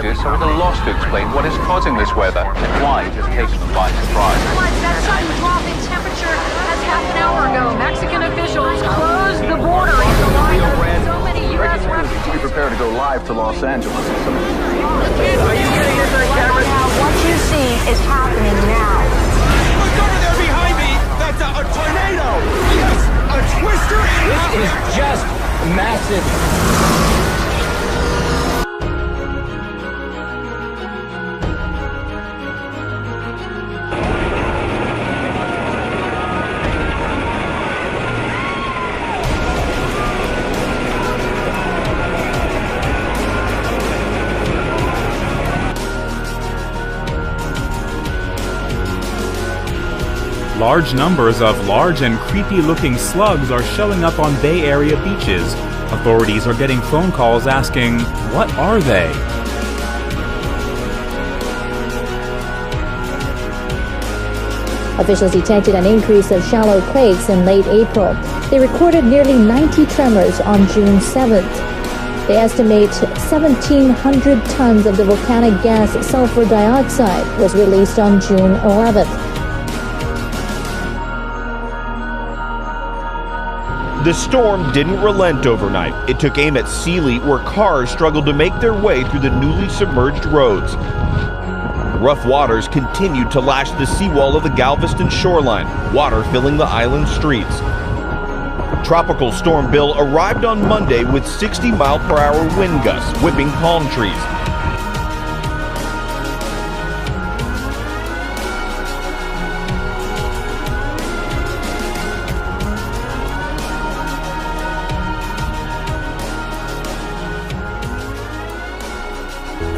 authorities are at a loss to explain what is causing this weather and why it has taken them by surprise. That sudden drop in temperature as half an hour ago, Mexican officials closed the border in the line of so many U.S. refugees. Be prepared to go live to Los Angeles. Are you getting this on camera? What you see is happening now. Look over there behind me! That's a tornado! Yes! A twister! This is just massive. Large numbers of large and creepy-looking slugs are showing up on Bay Area beaches. Authorities are getting phone calls asking, what are they? Officials detected an increase of shallow quakes in late April. They recorded nearly 90 tremors on June 7th. They estimate 1,700 tons of the volcanic gas sulfur dioxide was released on June 11th. The storm didn't relent overnight. It took aim at Sealy, where cars struggled to make their way through the newly submerged roads. Rough waters continued to lash the seawall of the Galveston shoreline, water filling the island's streets. Tropical Storm Bill arrived on Monday with 60-mile-per-hour wind gusts whipping palm trees.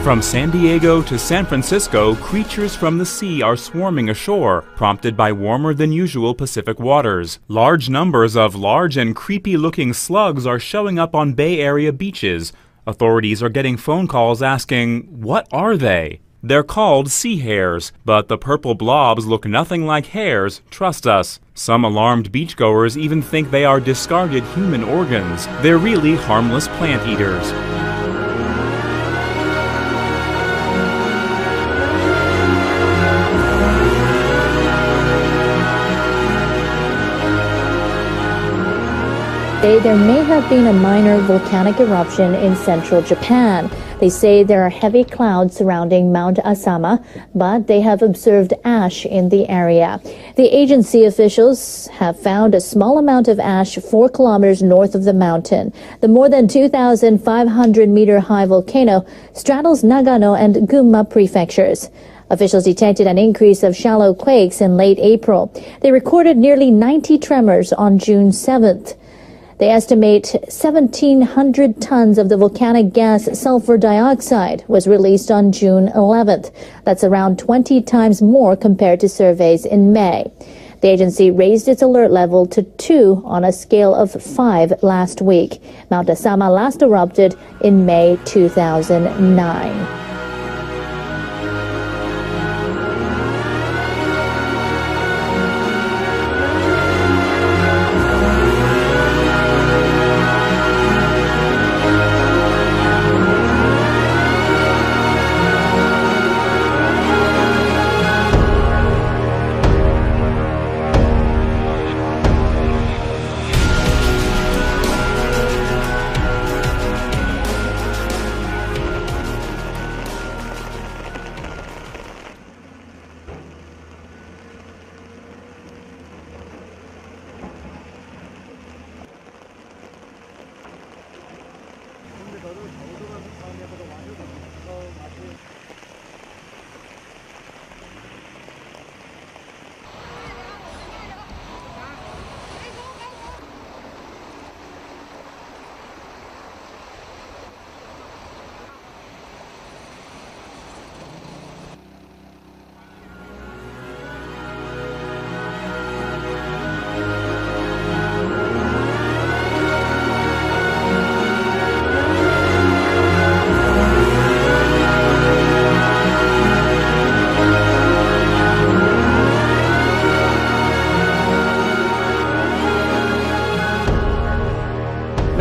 From San Diego to San Francisco, creatures from the sea are swarming ashore, prompted by warmer-than-usual Pacific waters. Large numbers of large and creepy-looking slugs are showing up on Bay Area beaches. Authorities are getting phone calls asking, what are they? They're called sea hares, but the purple blobs look nothing like hares, trust us. Some alarmed beachgoers even think they are discarded human organs. They're really harmless plant eaters. There may have been a minor volcanic eruption in central Japan. They say there are heavy clouds surrounding Mount Asama, but they have observed ash in the area. The agency officials have found a small amount of ash 4 kilometers north of the mountain. The more than 2,500-meter-high volcano straddles Nagano and Gunma prefectures. Officials detected an increase of shallow quakes in late April. They recorded nearly 90 tremors on June 7th. They estimate 1,700 tons of the volcanic gas sulfur dioxide was released on June 11th. That's around 20 times more compared to surveys in May. The agency raised its alert level to 2 on a scale of 5 last week. Mount Asama last erupted in May 2009.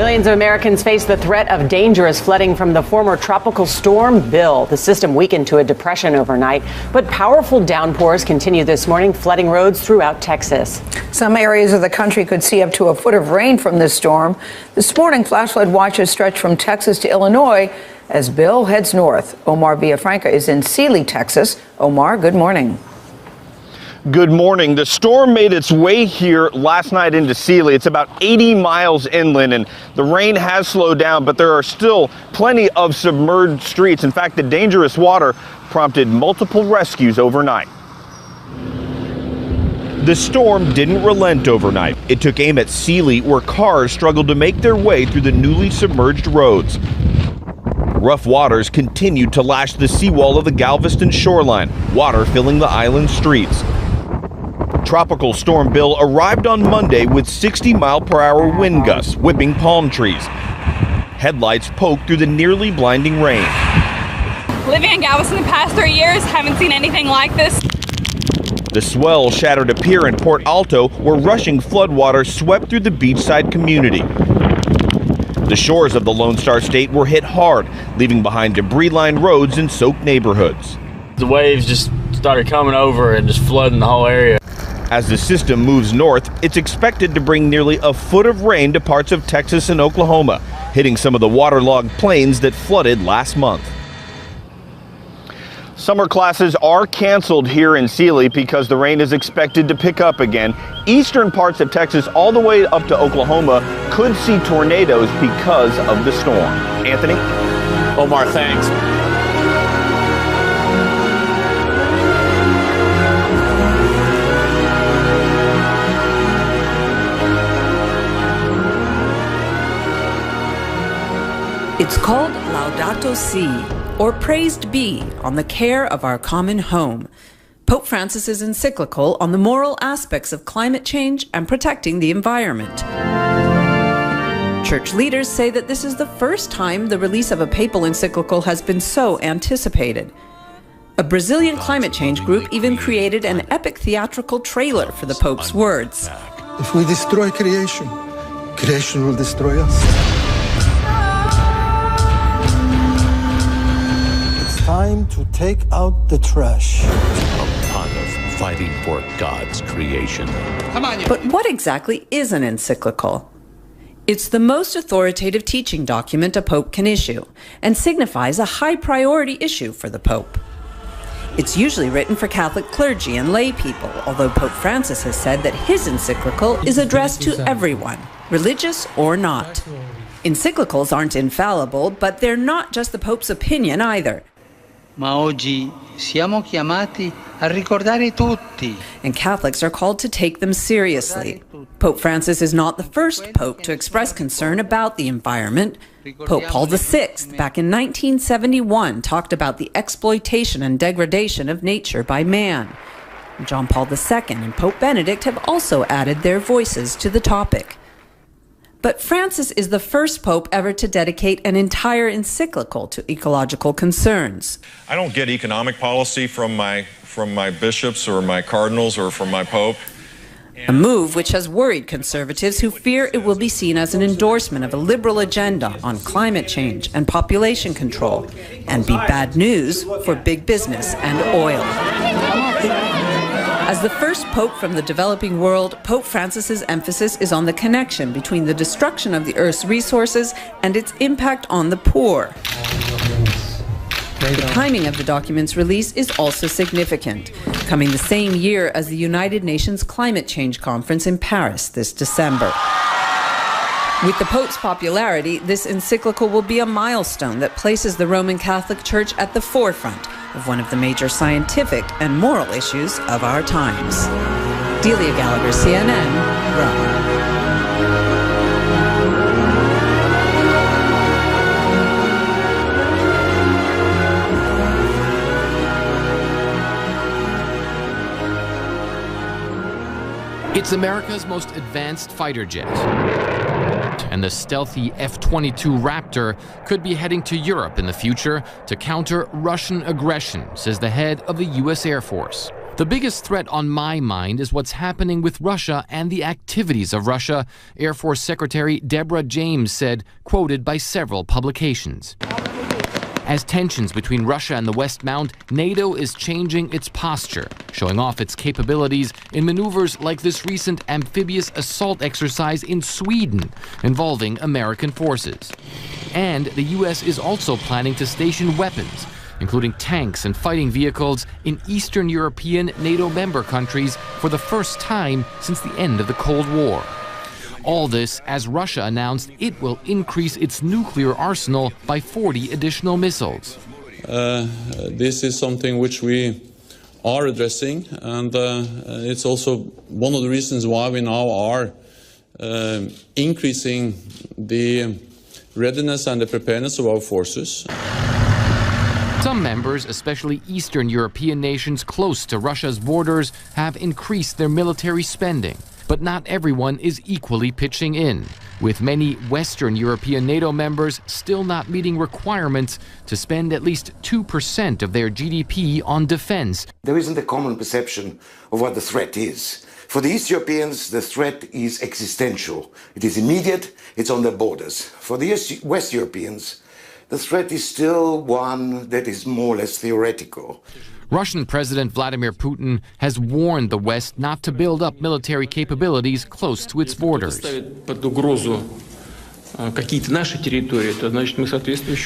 Millions of Americans face the threat of dangerous flooding from the former tropical storm Bill. The system weakened to a depression overnight, but powerful downpours continue this morning, flooding roads throughout Texas. Some areas of the country could see up to a foot of rain from this storm. This morning, flash flood watches stretch from Texas to Illinois as Bill heads north. Omar Villafranca is in Sealy, Texas. Omar, good morning. Good morning. The storm made its way here last night into Sealy. It's about 80 miles inland, and the rain has slowed down, but there are still plenty of submerged streets. In fact, the dangerous water prompted multiple rescues overnight. The storm didn't relent overnight. It took aim at Sealy, where cars struggled to make their way through the newly submerged roads. Rough waters continued to lash the seawall of the Galveston shoreline, water filling the island's streets. Tropical Storm Bill arrived on Monday with 60-mile-per-hour wind gusts, whipping palm trees. Headlights poked through the nearly blinding rain. Living in Galveston the past 3 years, haven't seen anything like this. The swell shattered a pier in Port Alto where rushing floodwaters swept through the beachside community. The shores of the Lone Star State were hit hard, leaving behind debris-lined roads and soaked neighborhoods. The waves just started coming over and just flooding the whole area. As the system moves north, it's expected to bring nearly a foot of rain to parts of Texas and Oklahoma, hitting some of the waterlogged plains that flooded last month. Summer classes are canceled here in Sealy because the rain is expected to pick up again. Eastern parts of Texas all the way up to Oklahoma could see tornadoes because of the storm. Anthony? Omar, thanks. It's called Laudato Si, or Praised Be, on the care of our common home. Pope Francis's encyclical on the moral aspects of climate change and protecting the environment. Church leaders say that this is the first time the release of a papal encyclical has been so anticipated. A Brazilian climate change group even created an epic theatrical trailer for the Pope's words. If we destroy creation, creation will destroy us. Time to take out the trash. Upon us fighting for God's creation. But what exactly is an encyclical? It's the most authoritative teaching document a pope can issue and signifies a high priority issue for the pope. It's usually written for Catholic clergy and lay people, although Pope Francis has said that his encyclical is addressed to everyone, religious or not. Encyclicals aren't infallible, but they're not just the Pope's opinion either. Ma oggi siamo chiamati a ricordare tutti. And Catholics are called to take them seriously. Pope Francis is not the first pope to express concern about the environment. Pope Paul VI, back in 1971, talked about the exploitation and degradation of nature by man. John Paul II and Pope Benedict have also added their voices to the topic. But Francis is the first pope ever to dedicate an entire encyclical to ecological concerns. I don't get economic policy from my bishops or my cardinals or from my pope. A move which has worried conservatives who fear it will be seen as an endorsement of a liberal agenda on climate change and population control, and be bad news for big business and oil. As the first pope from the developing world, Pope Francis's emphasis is on the connection between the destruction of the Earth's resources and its impact on the poor. The timing of the document's release is also significant, coming the same year as the United Nations Climate Change Conference in Paris this December. With the Pope's popularity, this encyclical will be a milestone that places the Roman Catholic Church at the forefront of one of the major scientific and moral issues of our times. Delia Gallagher, CNN, Rome. It's America's most advanced fighter jet. And the stealthy F-22 Raptor could be heading to Europe in the future to counter Russian aggression, says the head of the U.S. Air Force. The biggest threat on my mind is what's happening with Russia and the activities of Russia, Air Force Secretary Deborah James said, quoted by several publications. As tensions between Russia and the West mount, NATO is changing its posture, showing off its capabilities in maneuvers like this recent amphibious assault exercise in Sweden involving American forces. And the U.S. is also planning to station weapons, including tanks and fighting vehicles, in Eastern European NATO member countries for the first time since the end of the Cold War. All this as Russia announced it will increase its nuclear arsenal by 40 additional missiles. This is something which we are addressing, and it's also one of the reasons why we now are increasing the readiness and the preparedness of our forces. Some members, especially Eastern European nations close to Russia's borders, have increased their military spending. But not everyone is equally pitching in, with many Western European NATO members still not meeting requirements to spend at least 2% of their GDP on defense. There isn't a common perception of what the threat is. For the East Europeans, the threat is existential. It is immediate, it's on their borders. For the West Europeans, the threat is still one that is more or less theoretical. Russian President Vladimir Putin has warned the West not to build up military capabilities close to its borders.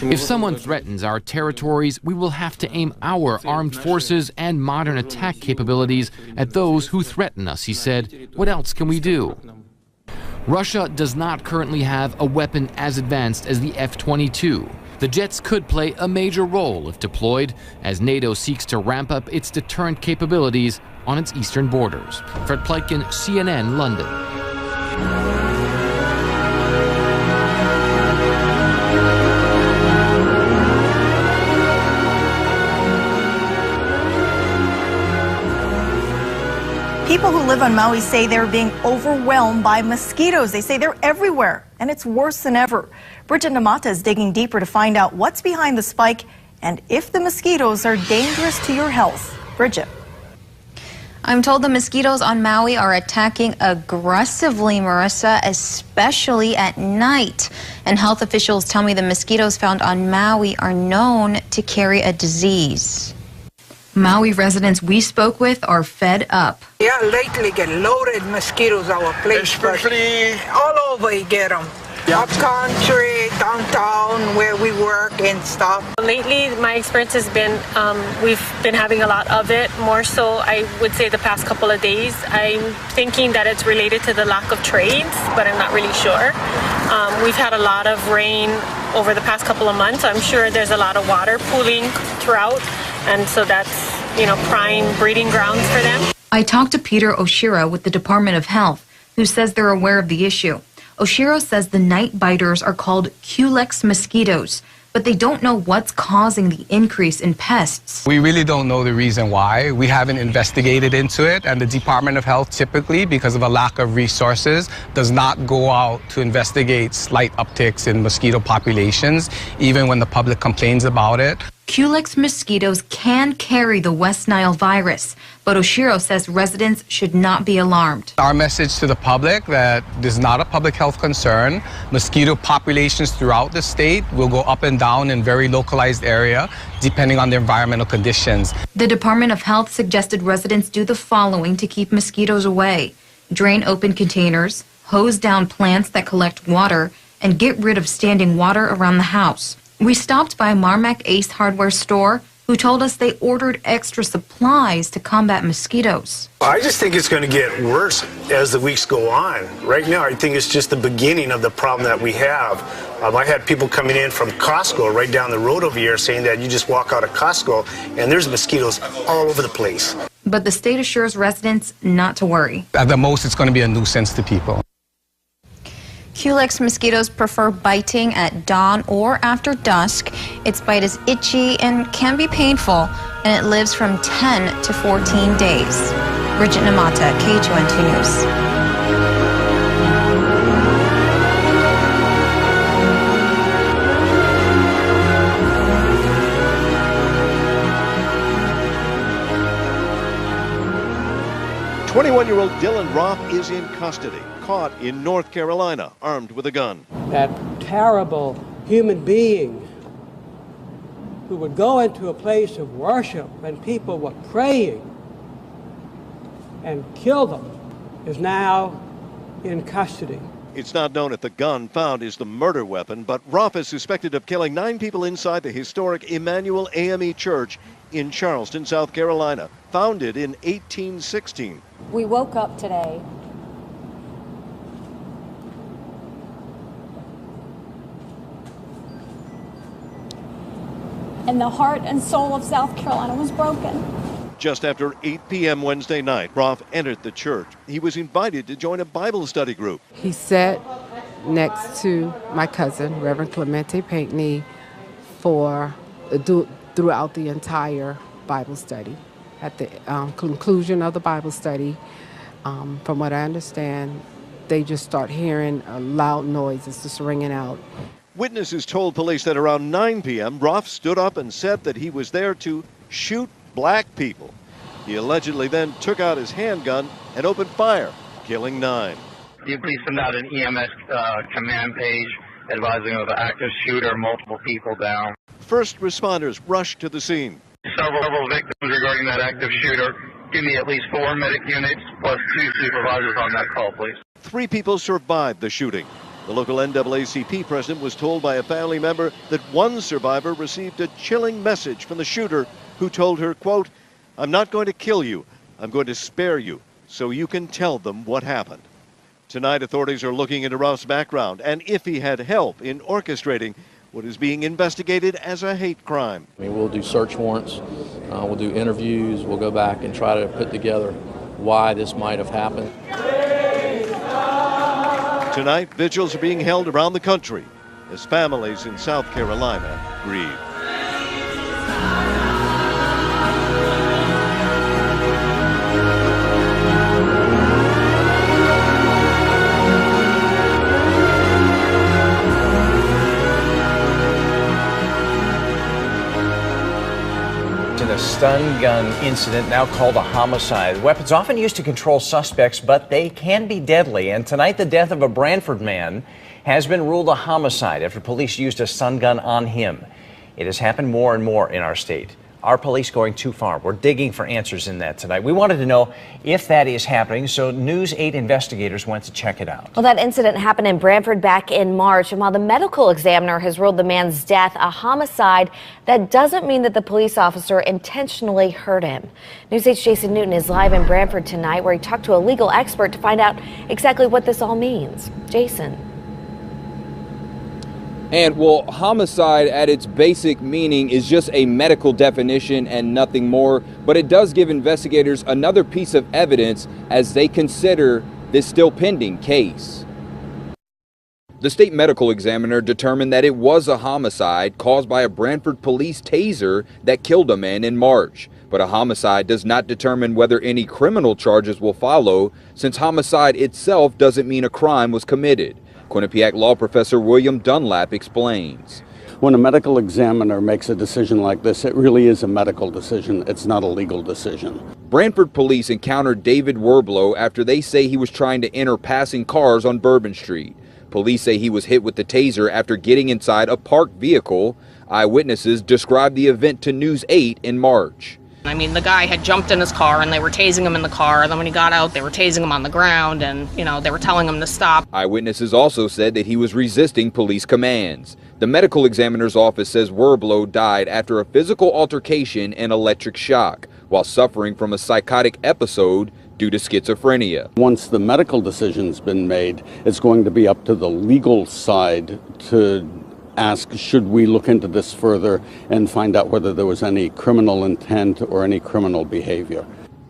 If someone threatens our territories, we will have to aim our armed forces and modern attack capabilities at those who threaten us, he said. What else can we do? Russia does not currently have a weapon as advanced as the F-22. The jets could play a major role if deployed, as NATO seeks to ramp up its deterrent capabilities on its eastern borders. Fred Pleitgen, CNN, London. People who live on Maui say they're being overwhelmed by mosquitoes. They say they're everywhere, and it's worse than ever. Bridget Namata is digging deeper to find out what's behind the spike and if the mosquitoes are dangerous to your health. Bridget. I'm told the mosquitoes on Maui are attacking aggressively, Marissa, especially at night. And health officials tell me the mosquitoes found on Maui are known to carry a disease. Maui residents we spoke with are fed up. Yeah, lately get loaded mosquitoes our place. Especially all over you get them. Up country, downtown, where we work and stuff. Lately, my experience has been we've been having a lot of it, more so I would say the past couple of days. I'm thinking that it's related to the lack of trades, but I'm not really sure. We've had a lot of rain over the past couple of months. I'm sure there's a lot of water pooling throughout, and so that's, prime breeding grounds for them. I talked to Peter Oshiro with the Department of Health, who says they're aware of the issue. Oshiro says the night biters are called Culex mosquitoes, but they don't know what's causing the increase in pests. We really don't know the reason why. We haven't investigated into it, and the Department of Health typically, because of a lack of resources, does not go out to investigate slight upticks in mosquito populations, even when the public complains about it. Culex mosquitoes can carry the West Nile virus, but Oshiro says residents should not be alarmed. Our message to the public that this is not a public health concern. Mosquito populations throughout the state will go up and down in very localized area, depending on the environmental conditions. The Department of Health suggested residents do the following to keep mosquitoes away: drain open containers, hose down plants that collect water, and get rid of standing water around the house. We stopped by Marmac Ace Hardware store, who told us they ordered extra supplies to combat mosquitoes. I just think it's going to get worse as the weeks go on. Right now, I think it's just the beginning of the problem that we have. I had people coming in from Costco right down the road over here saying that you just walk out of Costco and there's mosquitoes all over the place. But the state assures residents not to worry. At the most, it's going to be a nuisance to people. Culex mosquitoes prefer biting at dawn or after dusk. Its bite is itchy and can be painful, and it lives from 10 to 14 days. Bridget Namata, KHON2 News. 21-year-old Dylan Roth is in custody, caught in North Carolina, armed with a gun. That terrible human being who would go into a place of worship when people were praying and kill them is now in custody. It's not known if the gun found is the murder weapon, but Roth is suspected of killing 9 people inside the historic Emmanuel AME Church in Charleston, South Carolina, founded in 1816. We woke up today and the heart and soul of South Carolina was broken. Just after 8 p.m. Wednesday night, Roth entered the church. He was invited to join a Bible study group. He sat next to my cousin, Reverend Clemente Pinckney, throughout the entire Bible study. At the conclusion of the Bible study, from what I understand, they just start hearing loud noises just ringing out. Witnesses told police that around 9 p.m., Roth stood up and said that he was there to shoot black people. He allegedly then took out his handgun and opened fire, killing 9. You please send out an EMS command page advising of an active shooter, multiple people down. First responders rushed to the scene. Several victims regarding that active shooter. Give me at least 4 medic units plus 2 supervisors on that call, please. 3 people survived the shooting. The local NAACP president was told by a family member that one survivor received a chilling message from the shooter who told her, quote, "I'm not going to kill you. I'm going to spare you so you can tell them what happened." Tonight, authorities are looking into Roth's background and if he had help in orchestrating what is being investigated as a hate crime. We'll do search warrants, we'll do interviews, we'll go back and try to put together why this might have happened. Tonight, vigils are being held around the country as families in South Carolina grieve. A stun gun incident now called a homicide. Weapons often used to control suspects, but they can be deadly. And tonight, the death of a Branford man has been ruled a homicide after police used a stun gun on him. It has happened more and more in our state. Are police going too far? We're digging for answers in that tonight. We wanted to know if that is happening, so News 8 investigators went to check it out. Well, that incident happened in Branford back in March, and while the medical examiner has ruled the man's death a homicide, that doesn't mean that the police officer intentionally hurt him. News 8's Jason Newton is live in Branford tonight, where he talked to a legal expert to find out exactly what this all means. Jason. And, well, homicide at its basic meaning is just a medical definition and nothing more, but it does give investigators another piece of evidence as they consider this still pending case. The state medical examiner determined that it was a homicide caused by a Branford police taser that killed a man in March. But a homicide does not determine whether any criminal charges will follow, since homicide itself doesn't mean a crime was committed. Quinnipiac law professor William Dunlap explains. When a medical examiner makes a decision like this, it really is a medical decision. It's not a legal decision. Branford police encountered David Werblow after they say he was trying to enter passing cars on Bourbon Street. Police say he was hit with the taser after getting inside a parked vehicle. Eyewitnesses described the event to News 8 in March. I mean, the guy had jumped in his car and they were tasing him in the car. Then when he got out, they were tasing him on the ground and, they were telling him to stop. Eyewitnesses also said that he was resisting police commands. The medical examiner's office says Werblow died after a physical altercation and electric shock while suffering from a psychotic episode due to schizophrenia. Once the medical decision's been made, it's going to be up to the legal side to ask, should we look into this further and find out whether there was any criminal intent or any criminal behavior.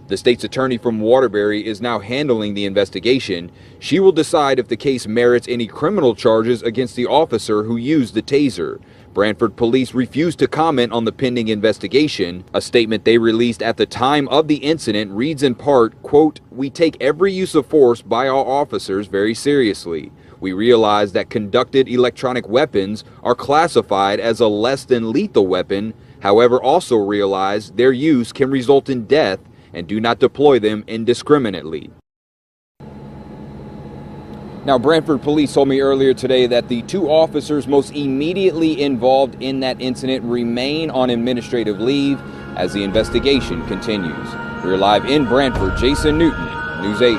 The state's attorney from Waterbury is now handling the investigation. She will decide if the case merits any criminal charges against the officer who used the taser. Branford police refused to comment on the pending investigation. A statement they released at the time of the incident reads in part, quote, "We take every use of force by our officers very seriously. We realize that conducted electronic weapons are classified as a less than lethal weapon, however also realize their use can result in death and do not deploy them indiscriminately." Now, Brantford police told me earlier today that the 2 officers most immediately involved in that incident remain on administrative leave as the investigation continues. We're live in Brantford. Jason Newton, News 8.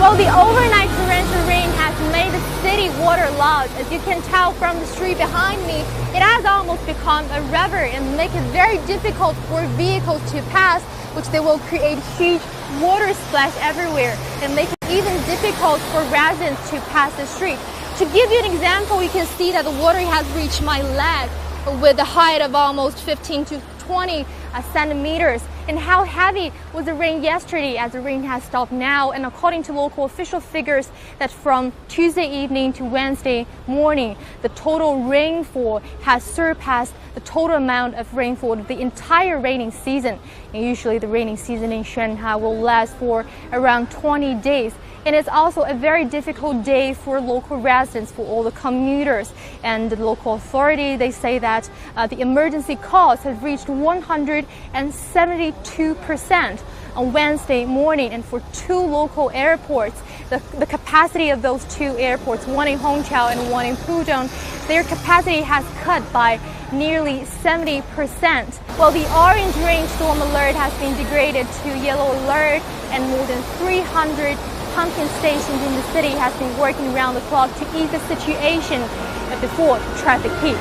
Well, the overnight torrential rain has made the city waterlogged. As you can tell from the street behind me, it has almost become a river and make it very difficult for vehicles to pass, which they will create huge water splash everywhere and make it even difficult for residents to pass the street. To give you an example, you can see that the water has reached my leg with a height of almost 15 to 20 centimeters. And how heavy was the rain yesterday, as the rain has stopped now? And according to local official figures, that from Tuesday evening to Wednesday morning, the total rainfall has surpassed the total amount of rainfall of the entire raining season. And usually the raining season in Shanghai will last for around 20 days. And it's also a very difficult day for local residents, for all the commuters. And the local authority, they say that the emergency calls have reached 172% on Wednesday morning. And for 2 local airports, the capacity of those 2 airports, one in Hongqiao and one in Pudong, their capacity has cut by nearly 70%. Well, the orange rainstorm alert has been degraded to yellow alert, and more than 300 pumping stations in the city has been working around the clock to ease the situation before traffic peak.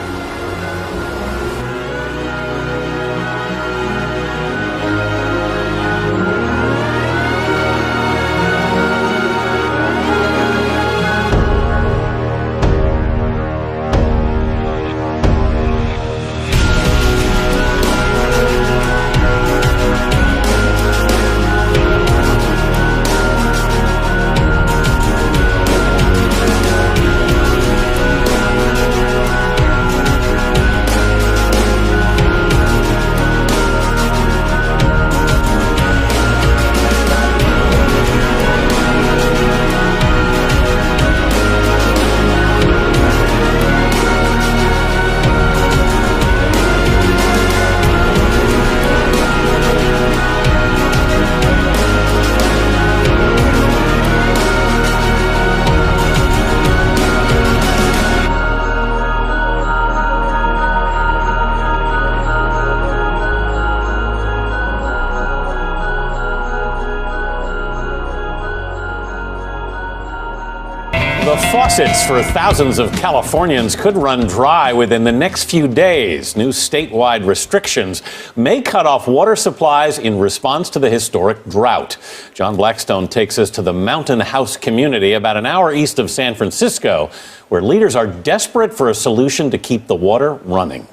The faucets for thousands of Californians could run dry within the next few days. New statewide restrictions may cut off water supplies in response to the historic drought. John Blackstone takes us to the Mountain House community about an hour east of San Francisco, where leaders are desperate for a solution to keep the water running.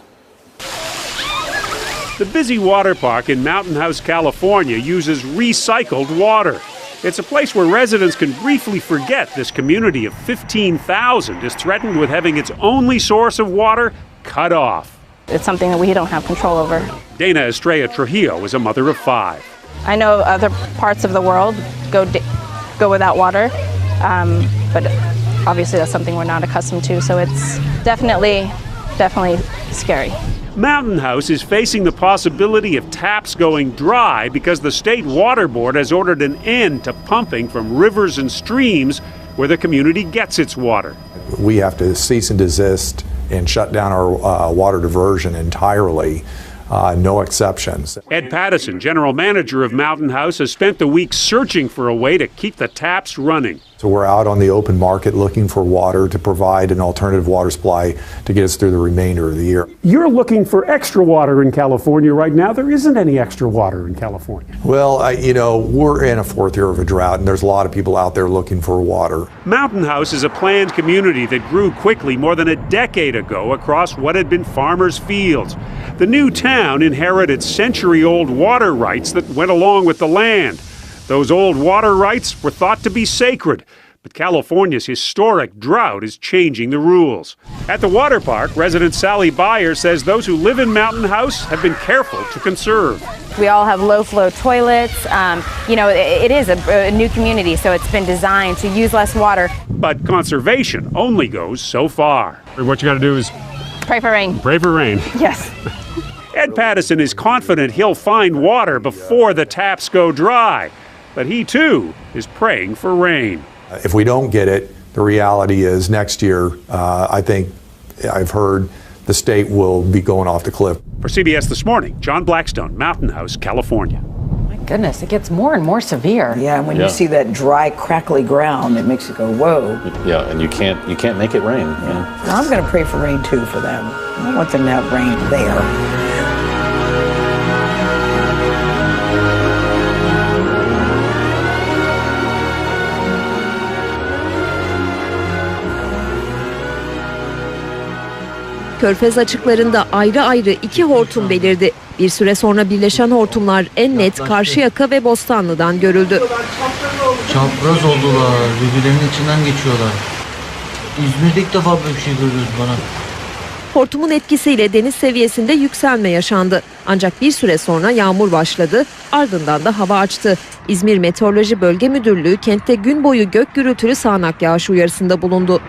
The busy water park in Mountain House, California uses recycled water. It's a place where residents can briefly forget this community of 15,000 is threatened with having its only source of water cut off. It's something that we don't have control over. Dana Estrella Trujillo is a mother of 5. I know other parts of the world go without water, but obviously that's something we're not accustomed to, so it's definitely scary. Mountain House is facing the possibility of taps going dry because the state water board has ordered an end to pumping from rivers and streams where the community gets its water. We have to cease and desist and shut down our water diversion entirely. No exceptions. Ed Pattison, general manager of Mountain House, has spent the week searching for a way to keep the taps running. So we're out on the open market looking for water to provide an alternative water supply to get us through the remainder of the year. You're looking for extra water in California right now. There isn't any extra water in California. Well, we're in a 4th year of a drought, and there's a lot of people out there looking for water. Mountain House is a planned community that grew quickly more than a decade ago across what had been farmers' fields. The new town inherited century-old water rights that went along with the land. Those old water rights were thought to be sacred, But California's historic drought is changing the rules. At the water park, resident Sally Beyer says those who live in Mountain House have been careful to conserve. We all have low-flow toilets. It is a new community, so it's been designed to use less water. But conservation only goes so far. What you got to do is pray for rain. Pray for rain. Yes. Ed Pattison is confident he'll find water before the taps go dry. But he, too, is praying for rain. If we don't get it, the reality is next year, I think I've heard the state will be going off the cliff. For CBS This Morning, John Blackstone, Mountain House, California. My goodness, it gets more and more severe. Yeah, when you see that dry, crackly ground, it makes you go, whoa. Yeah, and you can't make it rain. Yeah. Well, I'm going to pray for rain, too, for them. I want them to have rain there. Körfez açıklarında ayrı ayrı iki hortum belirdi. Bir süre sonra birleşen hortumlar en net Karşıyaka ve Bostanlı'dan görüldü. Çapraz oldular, birbirlerinin içinden geçiyorlar. İzmir'de ilk defa böyle bir şey görüyoruz bana. Hortumun etkisiyle deniz seviyesinde yükselme yaşandı. Ancak bir süre sonra yağmur başladı, ardından da hava açtı. İzmir Meteoroloji Bölge Müdürlüğü kentte gün boyu gök gürültülü sağanak yağış uyarısında bulundu.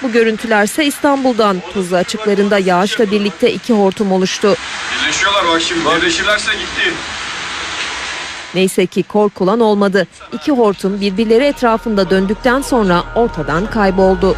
Bu görüntülerse İstanbul'dan. Tuzla açıklarında yağışla birlikte iki hortum oluştu. Birleşiyorlar bak şimdi. Birleşirlerse gitti. Neyse ki korkulan olmadı. İki hortum birbirleri etrafında döndükten sonra ortadan kayboldu.